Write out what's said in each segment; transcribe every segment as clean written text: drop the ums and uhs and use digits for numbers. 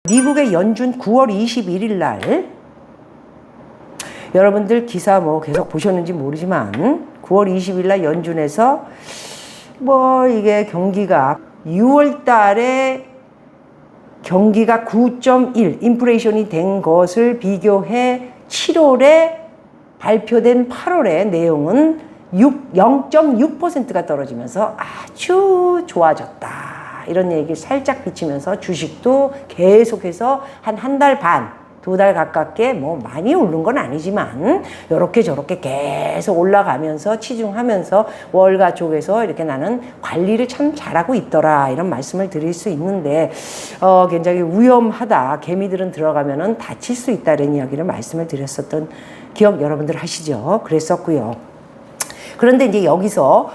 미국의 연준 9월 21일 날 여러분들 기사 뭐 계속 보셨는지 모르지만 9월 20일 날 연준에서 뭐 이게 경기가 6월 달에 경기가 9.1 인플레이션이 된 것을 비교해 7월에 발표된 8월의 내용은 0.6%가 떨어지면서 아주 좋아졌다. 이런 얘기를 살짝 비치면서 주식도 계속해서 한 달 반, 2달 가깝게 뭐 많이 오른 건 아니지만 이렇게 저렇게 계속 올라가면서 치중하면서 월가 쪽에서 이렇게 나는 관리를 참 잘하고 있더라 이런 말씀을 드릴 수 있는데 굉장히 위험하다. 개미들은 들어가면은 다칠 수 있다는 이야기를 말씀을 드렸었던 기억 여러분들 하시죠? 그랬었고요. 그런데 이제 여기서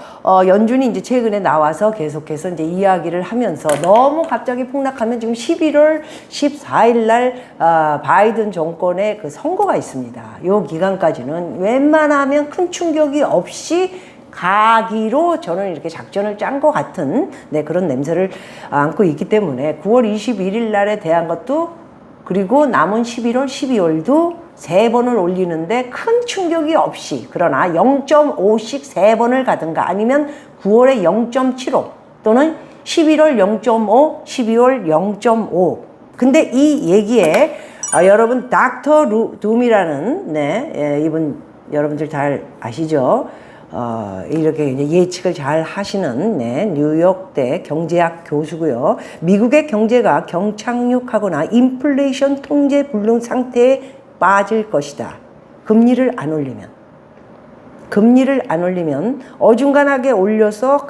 연준이 이제 최근에 나와서 계속해서 이제 이야기를 하면서 너무 갑자기 폭락하면 지금 11월 14일 날 바이든 정권의 그 선거가 있습니다. 요 기간까지는 웬만하면 큰 충격이 없이 가기로 저는 이렇게 작전을 짠 것 같은 그런 냄새를 안고 있기 때문에 9월 21일 날에 대한 것도 그리고 남은 11월, 12월도 3번을 올리는데 큰 충격이 없이 그러나 0.5씩 3번을 가든가 아니면 9월에 0.75 또는 11월 0.5, 12월 0.5 근데 이 얘기에 여러분 닥터 둠이라는 이분 여러분들 잘 아시죠? 이렇게 이제 예측을 잘 하시는 뉴욕대 경제학 교수고요. 미국의 경제가 경착륙하거나 인플레이션 통제 불능 상태에 빠질 것이다. 금리를 안 올리면 어중간하게 올려서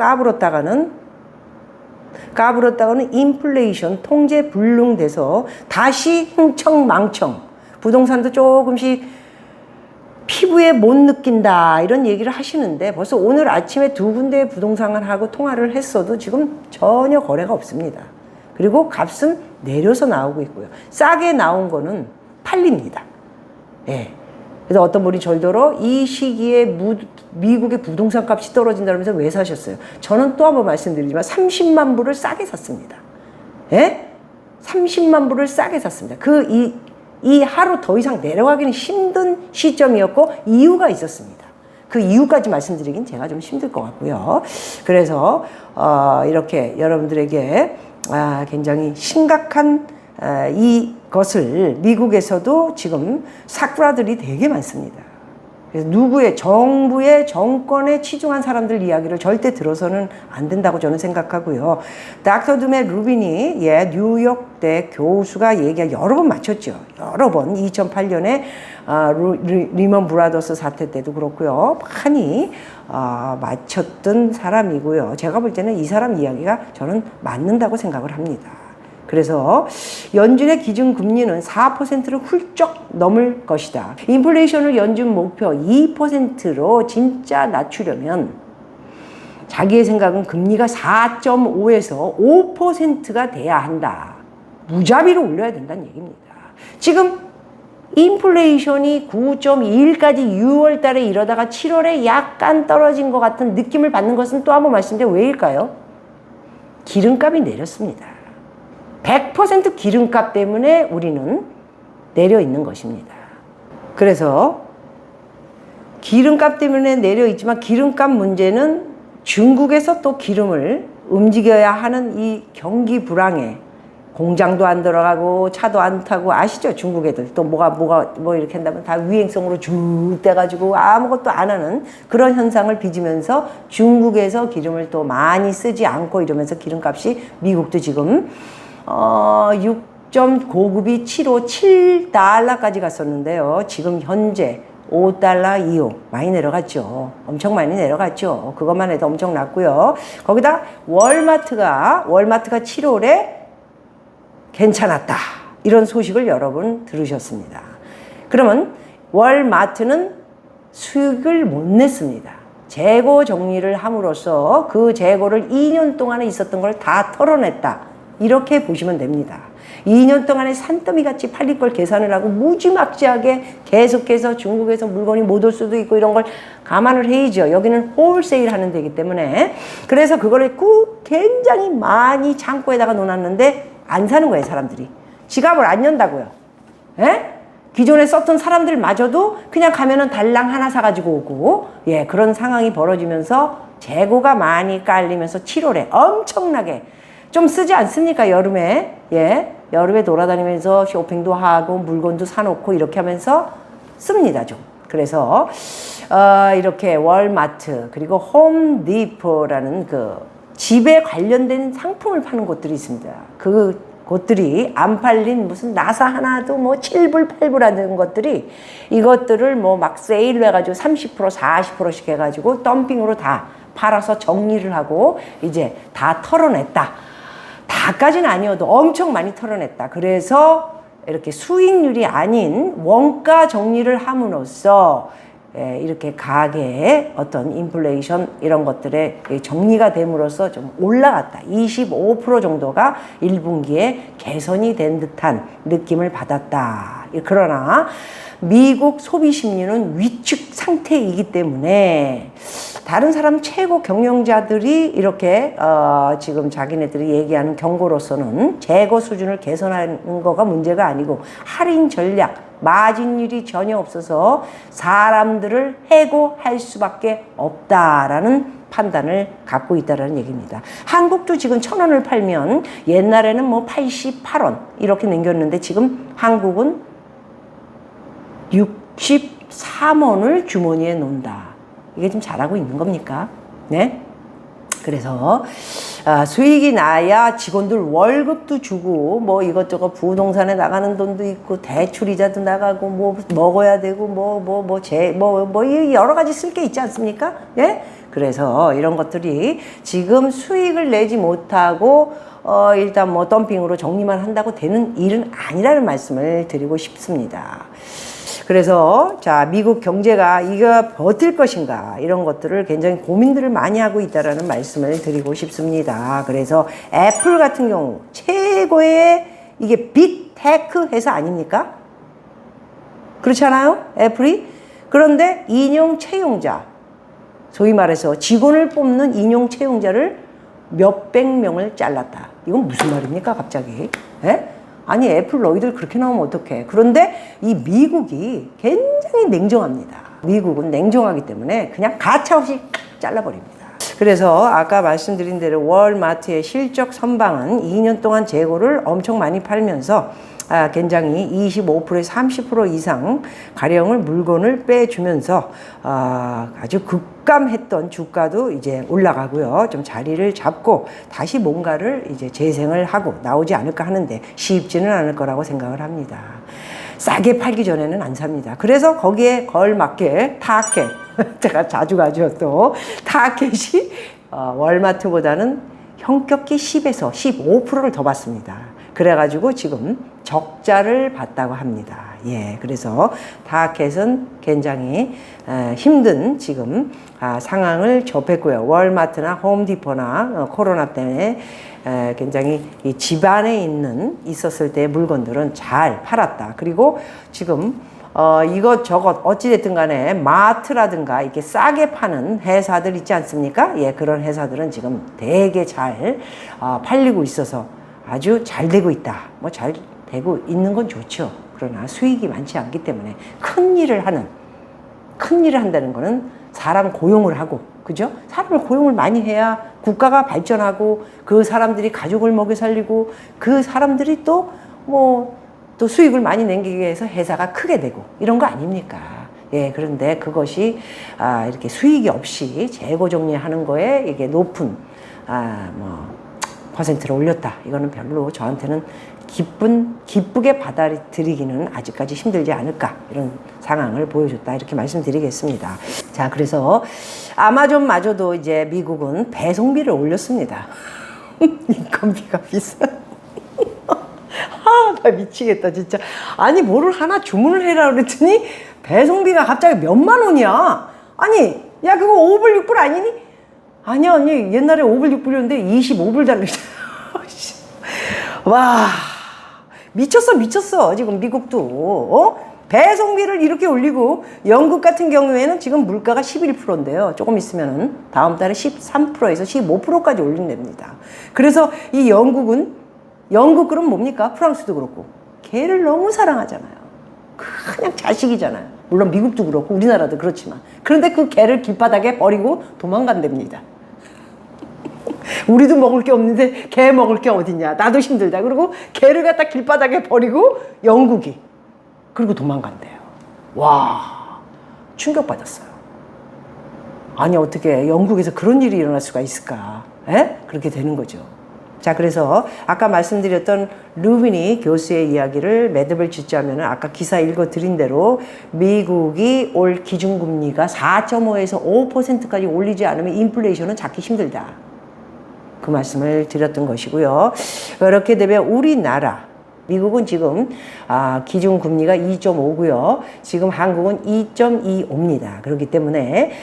까불었다가는 인플레이션 통제 불능돼서 다시 흥청망청 부동산도 조금씩 피부에 못 느낀다 이런 얘기를 하시는데 벌써 오늘 아침에 2군데의 부동산하고 통화를 했어도 지금 전혀 거래가 없습니다. 그리고 값은 내려서 나오고 있고요. 싸게 나온 거는 팔립니다. 그래서 어떤 분이 절더러 이 시기에 미국의 부동산 값이 떨어진다면서 왜 사셨어요? 저는 또 한번 말씀드리지만 30만 불을 싸게 샀습니다. 30만 불을 싸게 샀습니다. 이 하루 더 이상 내려가기는 힘든 시점이었고 이유가 있었습니다. 그 이유까지 말씀드리긴 제가 좀 힘들 것 같고요. 그래서 이렇게 여러분들에게 굉장히 심각한 이것을 미국에서도 지금 사쿠라들이 되게 많습니다. 그래서 정부의 정권에 치중한 사람들 이야기를 절대 들어서는 안 된다고 저는 생각하고요. 닥터 둠의 루빈이 뉴욕대 교수가 여러 번 맞췄죠. 여러 번 2008년에 리먼 브라더스 사태 때도 그렇고요. 많이 맞췄던 사람이고요. 제가 볼 때는 이 사람 이야기가 저는 맞는다고 생각을 합니다. 그래서 연준의 기준금리는 4%를 훌쩍 넘을 것이다. 인플레이션을 연준 목표 2%로 진짜 낮추려면 자기의 생각은 금리가 4.5에서 5%가 돼야 한다. 무자비로 올려야 된다는 얘기입니다. 지금 인플레이션이 9.21까지 6월 달에 이러다가 7월에 약간 떨어진 것 같은 느낌을 받는 것은 또 한번 말씀드려 왜일까요? 기름값이 내렸습니다. 100% 기름값 때문에 우리는 내려 있는 것입니다. 그래서 기름값 때문에 내려 있지만 기름값 문제는 중국에서 또 기름을 움직여야 하는 이 경기 불황에 공장도 안 들어가고 차도 안 타고 아시죠? 중국 애들 또 뭐 이렇게 한다면 다 위행성으로 쭉 떼가지고 아무것도 안 하는 그런 현상을 빚으면서 중국에서 기름을 또 많이 쓰지 않고 이러면서 기름값이 미국도 지금 6.고급이 7달러까지 갔었는데요. 지금 현재 5달러 이후 많이 내려갔죠. 엄청 많이 내려갔죠. 그것만 해도 엄청 났고요. 거기다 월마트가 7월에 괜찮았다. 이런 소식을 여러분 들으셨습니다. 그러면 월마트는 수익을 못 냈습니다. 재고 정리를 함으로써 그 재고를 2년 동안에 있었던 걸 다 털어냈다. 이렇게 보시면 됩니다. 2년 동안에 산더미같이 팔릴 걸 계산을 하고 무지막지하게 계속해서 중국에서 물건이 못 올 수도 있고 이런 걸 감안을 해야죠. 여기는 홀세일 하는 데이기 때문에. 그래서 그거를 굉장히 많이 창고에다가 놓았는데 안 사는 거예요, 사람들이. 지갑을 안 연다고요. 예? 기존에 썼던 사람들마저도 그냥 가면은 달랑 하나 사가지고 오고, 예, 그런 상황이 벌어지면서 재고가 많이 깔리면서 7월에 엄청나게 좀 쓰지 않습니까? 여름에. 예, 여름에 돌아다니면서 쇼핑도 하고 물건도 사놓고 이렇게 하면서 씁니다, 좀. 그래서 이렇게 월마트 그리고 홈디포라는 그 집에 관련된 상품을 파는 곳들이 있습니다. 그 곳들이 안 팔린 무슨 나사 하나도 뭐 7불, 8불 하는 것들이 이것들을 뭐 막 세일을 해가지고 30%, 40%씩 해가지고 덤핑으로 다 팔아서 정리를 하고 이제 다 털어냈다. 다까지는 아니어도 엄청 많이 털어냈다. 그래서 이렇게 수익률이 아닌 원가 정리를 함으로써 이렇게 가계의 어떤 인플레이션 이런 것들에 정리가 됨으로써 좀 올라갔다. 25% 정도가 1분기에 개선이 된 듯한 느낌을 받았다. 그러나 미국 소비 심리는 위축 상태이기 때문에 다른 사람 최고 경영자들이 이렇게 지금 자기네들이 얘기하는 경고로서는 재고 수준을 개선하는 거가 문제가 아니고 할인 전략, 마진율이 전혀 없어서 사람들을 해고할 수밖에 없다라는 판단을 갖고 있다라는 얘기입니다. 한국도 지금 1,000원을 팔면 옛날에는 뭐 88원 이렇게 남겼는데 지금 한국은 63원을 주머니에 놓는다. 이게 좀 잘하고 있는 겁니까? 네? 그래서 수익이 나야 직원들 월급도 주고 뭐 이것저것 부동산에 나가는 돈도 있고 대출이자도 나가고 뭐 먹어야 되고 여러 가지 쓸 게 있지 않습니까? 예? 그래서 이런 것들이 지금 수익을 내지 못하고 일단 뭐 덤핑으로 정리만 한다고 되는 일은 아니라는 말씀을 드리고 싶습니다. 그래서 자, 미국 경제가 이거 버틸 것인가 이런 것들을 굉장히 고민들을 많이 하고 있다라는 말씀을 드리고 싶습니다. 그래서 애플 같은 경우 최고의 이게 빅테크 회사 아닙니까? 그렇지 않아요? 애플이? 그런데 인용 채용자, 소위 말해서 직원을 뽑는 인용 채용자를 몇백 명을 잘랐다. 이건 무슨 말입니까 갑자기? 예? 아니 애플 너희들 그렇게 나오면 어떡해. 그런데 이 미국이 굉장히 냉정합니다. 미국은 냉정하기 때문에 그냥 가차없이 잘라버립니다. 그래서 아까 말씀드린 대로 월마트의 실적 선방은 2년 동안 재고를 엄청 많이 팔면서 굉장히 25%에서 30% 이상 가량을 물건을 빼주면서 아주 급감했던 주가도 이제 올라가고요. 좀 자리를 잡고 다시 뭔가를 이제 재생을 하고 나오지 않을까 하는데 쉽지는 않을 거라고 생각을 합니다. 싸게 팔기 전에는 안 삽니다. 그래서 거기에 걸맞게 타켓, 제가 자주 가죠 또, 타켓이 월마트보다는 현격히 10에서 15%를 더 받습니다. 그래가지고 지금 적자를 봤다고 합니다. 예, 그래서 타켓은 굉장히 힘든 지금 상황을 접했고요. 월마트나 홈디포나 코로나 때문에 굉장히 이 집안에 있었을 때 물건들은 잘 팔았다. 그리고 지금 이것저것 어찌됐든 간에 마트라든가 이렇게 싸게 파는 회사들 있지 않습니까? 예, 그런 회사들은 지금 되게 잘 팔리고 있어서 아주 잘 되고 있다. 뭐 잘 되고 있는 건 좋죠. 그러나 수익이 많지 않기 때문에 큰 일을 한다는 거는 사람 고용을 하고, 그죠? 사람을 고용을 많이 해야 국가가 발전하고 그 사람들이 가족을 먹여 살리고 그 사람들이 또 수익을 많이 남기기 위해서 회사가 크게 되고 이런 거 아닙니까? 예, 그런데 그것이 이렇게 수익이 없이 재고 정리하는 거에 이게 높은 퍼센트를 올렸다. 이거는 별로 저한테는 기쁘게 받아들이기는 아직까지 힘들지 않을까. 이런 상황을 보여줬다. 이렇게 말씀드리겠습니다. 자, 그래서 아마존마저도 이제 미국은 배송비를 올렸습니다. 인건비가 비싸. 나 미치겠다, 진짜. 아니, 뭐를 하나 주문을 해라 그랬더니 배송비가 갑자기 몇만 원이야. 아니, 야, 그거 5불, 6불 아니니? 아니야, 언니. 옛날에 5불, 6불이었는데 25불 달러잖아. 와, 미쳤어. 지금 미국도. 배송비를 이렇게 올리고, 영국 같은 경우에는 지금 물가가 11%인데요. 조금 있으면은 다음 달에 13%에서 15%까지 올린답니다. 그래서 이 영국은 영국 그럼 뭡니까? 프랑스도 그렇고. 개를 너무 사랑하잖아요. 그냥 자식이잖아요. 물론 미국도 그렇고 우리나라도 그렇지만. 그런데 그 개를 길바닥에 버리고 도망간답니다. 우리도 먹을 게 없는데 개 먹을 게 어딨냐. 나도 힘들다. 그리고 개를 갖다 길바닥에 버리고 영국이. 그리고 도망간대요. 와, 충격받았어요. 아니 어떻게 영국에서 그런 일이 일어날 수가 있을까? 에? 그렇게 되는 거죠. 자, 그래서 아까 말씀드렸던 루비니 교수의 이야기를 매듭을 짓자면 아까 기사 읽어드린 대로 미국이 올 기준금리가 4.5에서 5%까지 올리지 않으면 인플레이션은 잡기 힘들다. 그 말씀을 드렸던 것이고요. 그렇게 되면 우리나라 미국은 지금 기준금리가 2.5고요. 지금 한국은 2.25입니다. 그렇기 때문에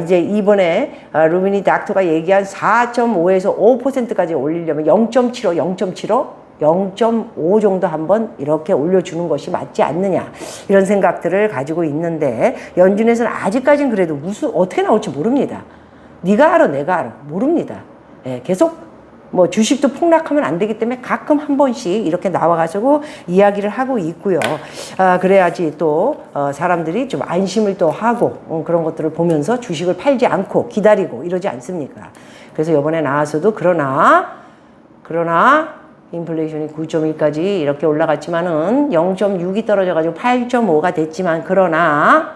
이제 이번에 루비니 닥터가 얘기한 4.5에서 5%까지 올리려면 0.5 정도 한번 이렇게 올려주는 것이 맞지 않느냐 이런 생각들을 가지고 있는데 연준에서는 아직까지는 그래도 어떻게 나올지 모릅니다. 네가 알아 내가 알아 모릅니다. 예, 계속 뭐 주식도 폭락하면 안 되기 때문에 가끔 한 번씩 이렇게 나와가지고 이야기를 하고 있고요. 그래야지 또 사람들이 좀 안심을 또 하고 그런 것들을 보면서 주식을 팔지 않고 기다리고 이러지 않습니까? 그래서 이번에 나와서도 그러나 인플레이션이 9.1까지 이렇게 올라갔지만은 0.6이 떨어져가지고 8.5가 됐지만 그러나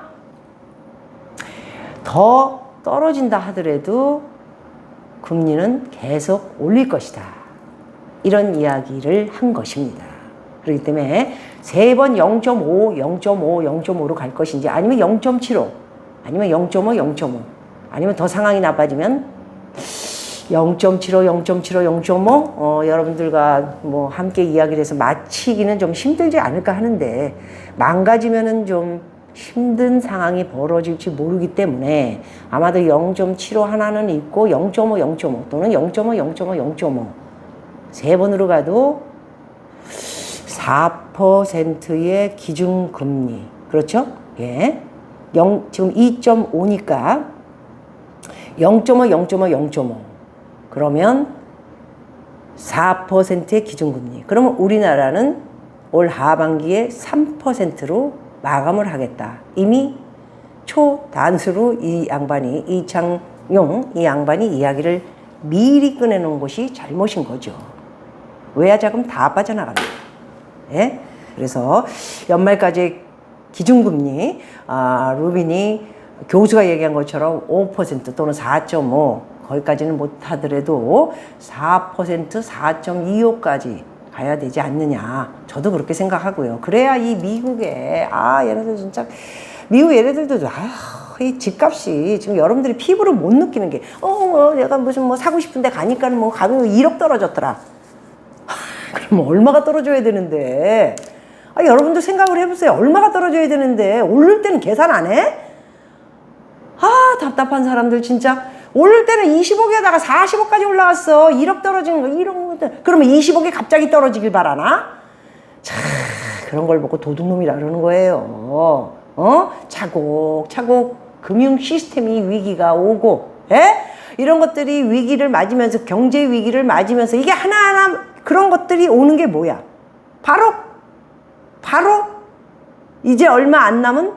더 떨어진다 하더라도 금리는 계속 올릴 것이다. 이런 이야기를 한 것입니다. 그렇기 때문에 세 번 0.5, 0.5로 갈 것인지 아니면 0.75, 아니면 0.5, 아니면 더 상황이 나빠지면 0.75, 여러분들과 뭐 함께 이야기를 해서 마치기는 좀 힘들지 않을까 하는데 망가지면은 좀 힘든 상황이 벌어질지 모르기 때문에 아마도 0.75 하나는 있고 0.5 또는 0.5 세 번으로 가도 4%의 기준금리 그렇죠? 예. 지금 2.5니까 0.5 그러면 4%의 기준금리 그러면 우리나라는 올 하반기에 3%로 마감을 하겠다. 이미 초단수로 이 양반이 이창용 이 양반이 이야기를 미리 꺼내놓은 것이 잘못인 거죠. 외화자금 다 빠져나갑니다. 예? 그래서 연말까지 기준금리 루비니 교수가 얘기한 것처럼 5% 또는 4.5 거기까지는 못하더라도 4% 4.25까지 가야 되지 않느냐. 저도 그렇게 생각하고요. 그래야 이 미국에 얘네들 진짜 미국 얘네들도 이 집값이 지금 여러분들이 피부로 못 느끼는 게 내가 무슨 뭐 사고 싶은데 가니까는 뭐 가격이 1억 떨어졌더라. 그럼 얼마가 떨어져야 되는데 여러분들 생각을 해보세요. 얼마가 떨어져야 되는데 오를 때는 계산 안 해? 답답한 사람들 진짜. 오를 때는 20억에다가 40억까지 올라갔어. 1억 떨어진 거, 1억. 그러면 20억이 갑자기 떨어지길 바라나? 자, 그런 걸 보고 도둑놈이라 그러는 거예요. 차곡차곡 금융 시스템이 위기가 오고, 이런 것들이 위기를 맞으면서, 경제 위기를 맞으면서, 이게 하나하나 그런 것들이 오는 게 뭐야? 바로, 이제 얼마 안 남은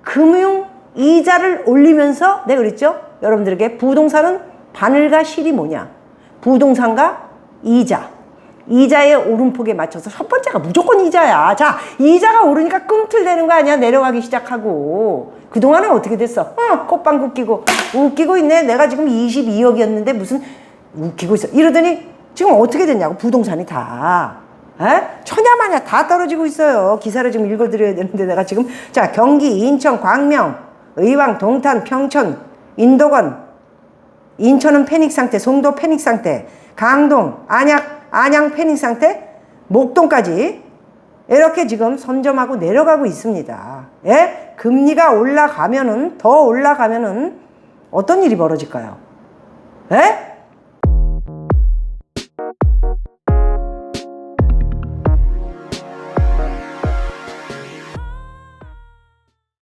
금융 이자를 올리면서, 내가 그랬죠? 여러분들에게 부동산은 바늘과 실이 뭐냐? 부동산과 이자. 이자의 오름폭에 맞춰서 첫 번째가 무조건 이자야. 자, 이자가 오르니까 꿈틀대는 거 아니야? 내려가기 시작하고. 그동안은 어떻게 됐어? 콧방귀 웃기고 있네. 내가 지금 22억이었는데 무슨 웃기고 있어. 이러더니 지금 어떻게 됐냐고. 부동산이 다. 천야마냐 다 떨어지고 있어요. 기사를 지금 읽어드려야 되는데 내가 지금 자 경기, 인천, 광명, 의왕, 동탄, 평천, 인도건, 인천은 패닉 상태, 송도 패닉 상태, 강동, 안양 패닉 상태, 목동까지 이렇게 지금 선점하고 내려가고 있습니다. 예? 금리가 더 올라가면은 어떤 일이 벌어질까요? 예?